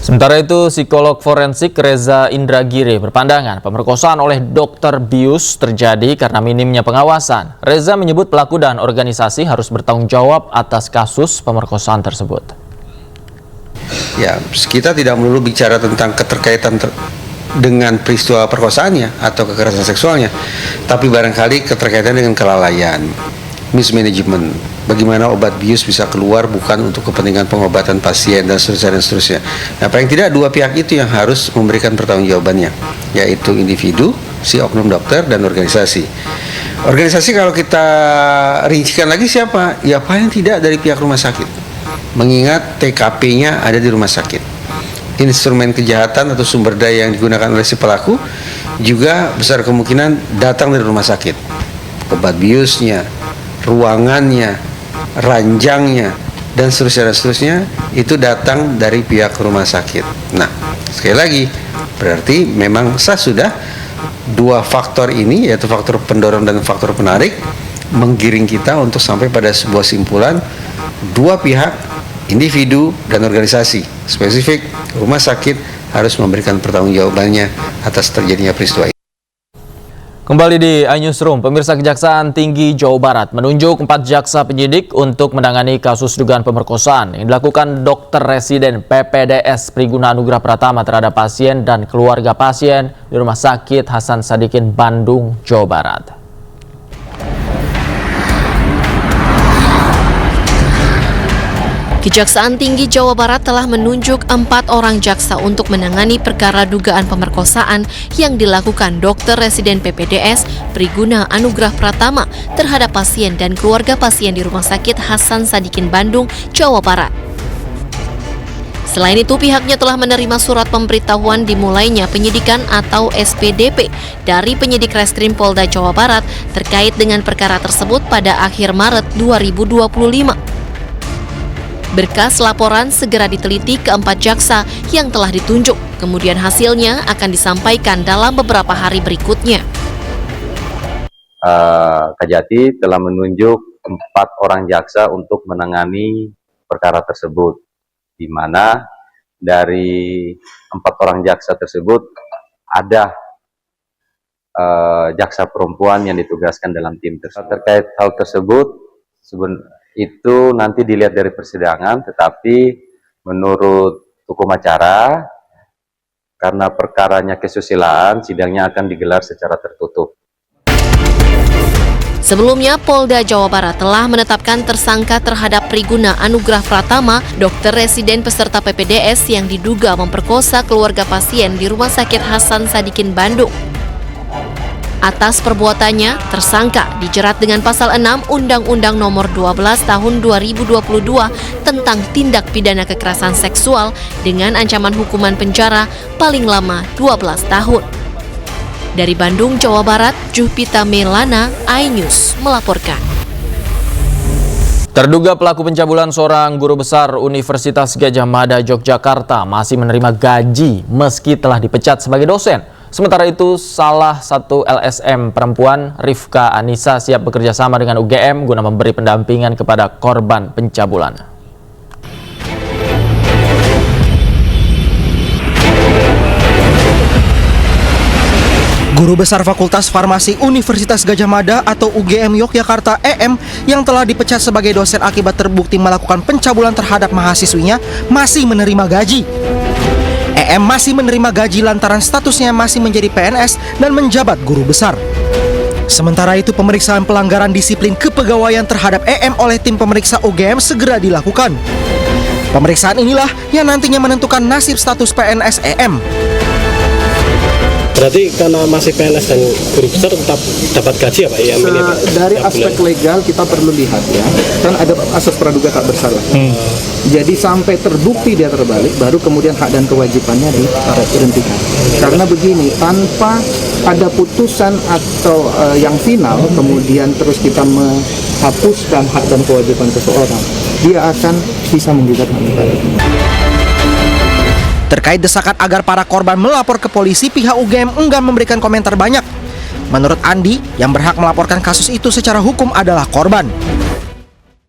Sementara itu, psikolog forensik Reza Indragiri berpandangan pemerkosaan oleh Dr. Bius terjadi karena minimnya pengawasan. Reza menyebut pelaku dan organisasi harus bertanggung jawab atas kasus pemerkosaan tersebut. Ya, kita tidak melulu bicara tentang keterkaitan dengan peristiwa perkosaannya atau kekerasan seksualnya, tapi barangkali keterkaitan dengan kelalaian, mismanagement. Bagaimana obat bius bisa keluar bukan untuk kepentingan pengobatan pasien dan seterusnya. Nah, paling tidak dua pihak itu yang harus memberikan pertanggungjawabannya, yaitu individu, si oknum dokter, dan organisasi. Organisasi kalau kita rincikan lagi siapa? Ya paling tidak dari pihak rumah sakit, mengingat TKP-nya ada di rumah sakit. Instrumen kejahatan atau sumber daya yang digunakan oleh si pelaku juga besar kemungkinan datang dari rumah sakit. Obat biusnya, ruangannya, ranjangnya, dan seterusnya itu datang dari pihak rumah sakit. Nah, sekali lagi, berarti memang sudah dua faktor ini, yaitu faktor pendorong dan faktor penarik, menggiring kita untuk sampai pada sebuah simpulan dua pihak, individu dan organisasi, spesifik rumah sakit harus memberikan pertanggungjawabannya atas terjadinya peristiwa ini. Kembali di iNewsroom, pemirsa, Kejaksaan Tinggi Jawa Barat menunjuk 4 jaksa penyidik untuk menangani kasus dugaan pemerkosaan yang dilakukan dokter residen PPDS Priguna Anugrah Pratama terhadap pasien dan keluarga pasien di Rumah Sakit Hasan Sadikin, Bandung, Jawa Barat. Kejaksaan Tinggi Jawa Barat telah menunjuk 4 orang jaksa untuk menangani perkara dugaan pemerkosaan yang dilakukan dokter residen PPDS Priguna Anugrah Pratama terhadap pasien dan keluarga pasien di Rumah Sakit Hasan Sadikin, Bandung, Jawa Barat. Selain itu, pihaknya telah menerima surat pemberitahuan dimulainya penyidikan atau SPDP dari penyidik Reskrim Polda Jawa Barat terkait dengan perkara tersebut pada akhir Maret 2025. Berkas laporan segera diteliti ke 4 jaksa yang telah ditunjuk, kemudian hasilnya akan disampaikan dalam beberapa hari berikutnya. Kejati telah menunjuk 4 orang jaksa untuk menangani perkara tersebut, di mana dari 4 orang jaksa tersebut ada jaksa perempuan yang ditugaskan dalam tim tersebut. Terkait hal tersebut, itu nanti dilihat dari persidangan, tetapi menurut hukum acara, karena perkaranya kesusilaan, sidangnya akan digelar secara tertutup. Sebelumnya, Polda Jawa Barat telah menetapkan tersangka terhadap Priguna Anugrah Pratama, dokter residen peserta PPDS yang diduga memperkosa keluarga pasien di Rumah Sakit Hasan Sadikin, Bandung. Atas perbuatannya, tersangka dijerat dengan pasal 6 Undang-Undang Nomor 12 Tahun 2022 tentang tindak pidana kekerasan seksual dengan ancaman hukuman penjara paling lama 12 tahun. Dari Bandung, Jawa Barat, Juhpita Melana, iNews melaporkan. Terduga pelaku pencabulan seorang guru besar Universitas Gadjah Mada Yogyakarta masih menerima gaji meski telah dipecat sebagai dosen. Sementara itu, salah satu LSM perempuan, Rifka Anissa, siap bekerja sama dengan UGM guna memberi pendampingan kepada korban pencabulan. Guru Besar Fakultas Farmasi Universitas Gadjah Mada atau UGM Yogyakarta (EM) yang telah dipecat sebagai dosen akibat terbukti melakukan pencabulan terhadap mahasiswinya masih menerima gaji. EM masih menerima gaji lantaran statusnya masih menjadi PNS dan menjabat guru besar. Sementara itu, pemeriksaan pelanggaran disiplin kepegawaian terhadap EM oleh tim pemeriksa UGM segera dilakukan. Pemeriksaan inilah yang nantinya menentukan nasib status PNS EM. Berarti karena masih PNS dan guru besar tetap dapat gaji ya Pak? Ya, ini, Pak? Dari aspek legal kita perlu lihat ya, kan ada asas praduga tak bersalah. Jadi sampai terbukti dia terbalik, baru kemudian hak dan kewajibannya dihentikan. Karena begini, tanpa ada putusan atau yang final, kemudian terus kita menghapuskan hak dan kewajiban seseorang, dia akan bisa menggugat hak dan kewajiban. Terkait desakan agar para korban melapor ke polisi, pihak UGM enggan memberikan komentar banyak. Menurut Andi, yang berhak melaporkan kasus itu secara hukum adalah korban.